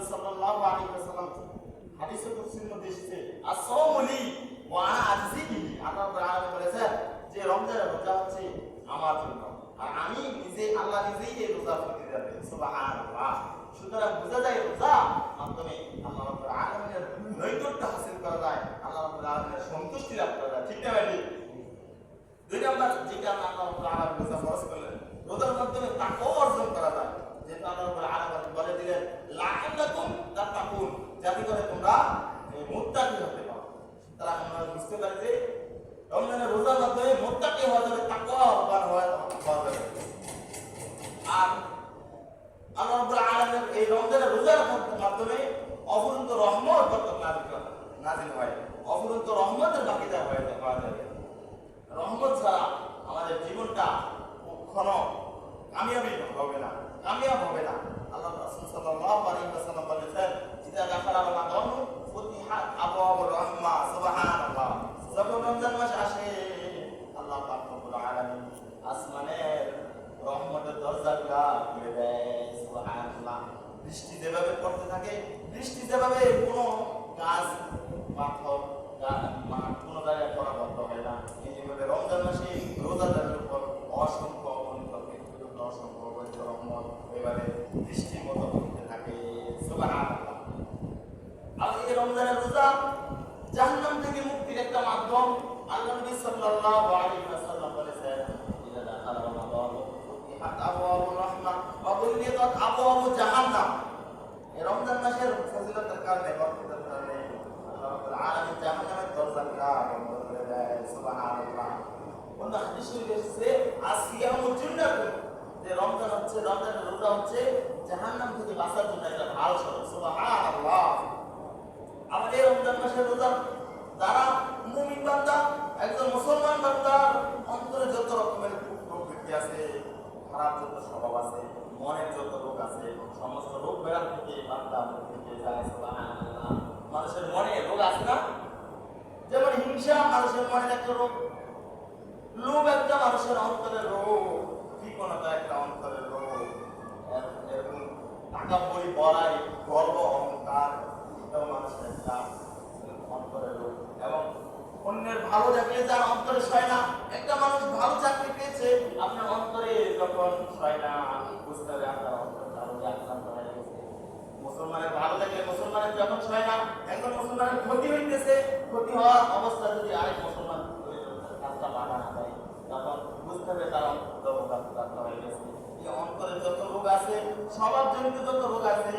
নবী সাল্লাল্লাহু আলাইহি ওয়াসাল্লাম হাদিসে কুদসির মধ্যে এসেছে আস-সাওমু লি ওয়া আনা আজজি বিহি। আল্লাহ তাআলা বলেছেন যে রমজানের রোজা হচ্ছে আমার জন্য আর আমি নিজে আল্লাহ নিজেই এই রোজা ফরজ দেবে। সুবহানাল্লাহ। সুতরাং বোঝা যায় রোজা মাধ্যমে আল্লাহ রাব্বুল আলামিনের নৈকট্য হাসিল করা যায়, আল্লাহ রাব্বুল আলামিনের সন্তুষ্টি লাভ করা যায়। ঠিক না ভাই? দুই নাম্বার যেটা আল্লাহ রাব্বুল আলামিন রোজা ফরজ করলেন, রোজার মাধ্যমে তাকওয়া অর্জন করা যায়। যেটা আল্লাহ রাব্বুল আলামিন বলে দিলেন লাআল্লাকুম তাত্তাকুন, যাতে করে তোমরা মুত্তাকি হতে পারো। তারা আমরা বুঝতে পারি যে রমজানের রোজার মাধ্যমে মুত্তাকি হওয়া যাবে, তাকওয়াবান হওয়া যাবে। আর আল্লাহ রাব্বুল আলামিন এই রমজানের রোজার মাধ্যমে অফুরন্ত রহমত বরকত নাযিল হয়, অফুরন্ত রহমতের বাকিদার হয়ে যাবে। রহমত ছাড়া আমাদের জীবনটা কখনো কামিয়াব হবে না। আল্লাহ রাসূল সাল্লাল্লাহু আলাইহি ওয়াসাল্লাম বলেছেন ইদা দাখালা রমাদান ফুতিহাত আবওয়াবুর রাহমা। সুবহানাল্লাহ। যখন রমজান মাস আসে আল্লাহ পাক রব্বুল আলামিন আসমানের রহমতের দরজাগুলো খুলে দেয়। সুবহানাল্লাহ। বৃষ্টি যেভাবে পড়তে থাকে, বৃষ্টি যেভাবে কোনো গাছ পাথর মাঠ কোনো জায়গায় পড়া বন্ধ হয় না, এই যেভাবে রমজান মাসে রোজাদারের উপর অসংখ্য রহমত এবারে বৃষ্টির মতো পড়তে থাকে। সুবহানাল্লাহ। আর এই রমজানের রোজা জাহান্নাম থেকে মুক্তির একটা মাধ্যম। আল্লাহ নবী সাল্লাল্লাহু আলাইহি ওয়াসাল্লাম বলেছেন ইদা দাখালা রমাদান ফুতিহাত আবওয়াবুর রাহমা ওয়া গুলিয়াত আবওয়াবু জাহান্নাম। এই রমজান মাসের ফজিলতের কারণে, বরকতের কারণে আল্লাহ রাব্বুল আলামিন জাহান্নামের দরজাগুলো বন্ধ করে দেয়। সুবহানাল্লাহ। অন্য হাদিস শরীফে এসেছে আসিয়ামু জুন্নাতুন, যে রমজানের রোজা হচ্ছে জাহান্নাম থেকে বাঁচার জন্য একটা ঢাল স্বরূপ। সুবহানাল্লাহ। আমাদের এই রমজান মাসের রোজা যারা মুমিন বান্দা, একজন মুসলমান বান্দার অন্তরে যত রকমের প্রবৃত্তি আছে, খারাপ যত স্বভাব আছে, মনের যত রোগ আছে, সমস্ত রোগ বেড়া থেকে বান্দা মুক্তি পেয়ে যায়। সুবহানাল্লাহ। মানুষের মনে রোগ আছে না? যেমন হিংসা মানুষের মনের একটা রোগ, লোভ একটা মানুষের অন্তরের রোগ, কৃপণতা একটা অন্তরের রোগ, এরকম টাকাপড়ি বড়াই, গর্ব অহংকার এটাও মানুষের একটা অন্তরের রোগ। এবং অন্যের ভালো দেখলে যার অন্তরে সয় না, একটা মানুষ ভালো চাকরি পেয়েছে, আপনার অন্তরে যখন সয় না, বুঝতে হবে আপনার অন্তরটা রোগে আক্রান্ত হয়ে গেছে। মুসলমানের ভালো দেখলে মুসলমানের যখন সয় না, একজন মুসলমানের ক্ষতি হইতেছে, ক্ষতি হওয়ার অবস্থা যদি আরেক মুসলমান কাজটা বাধা না দেয়, তখন বুঝতে হবে তার অন্তর হয়ে গেছে। এই অন্তরের যত রোগ আছে, স্বভাবজনিত যত রোগ আছে,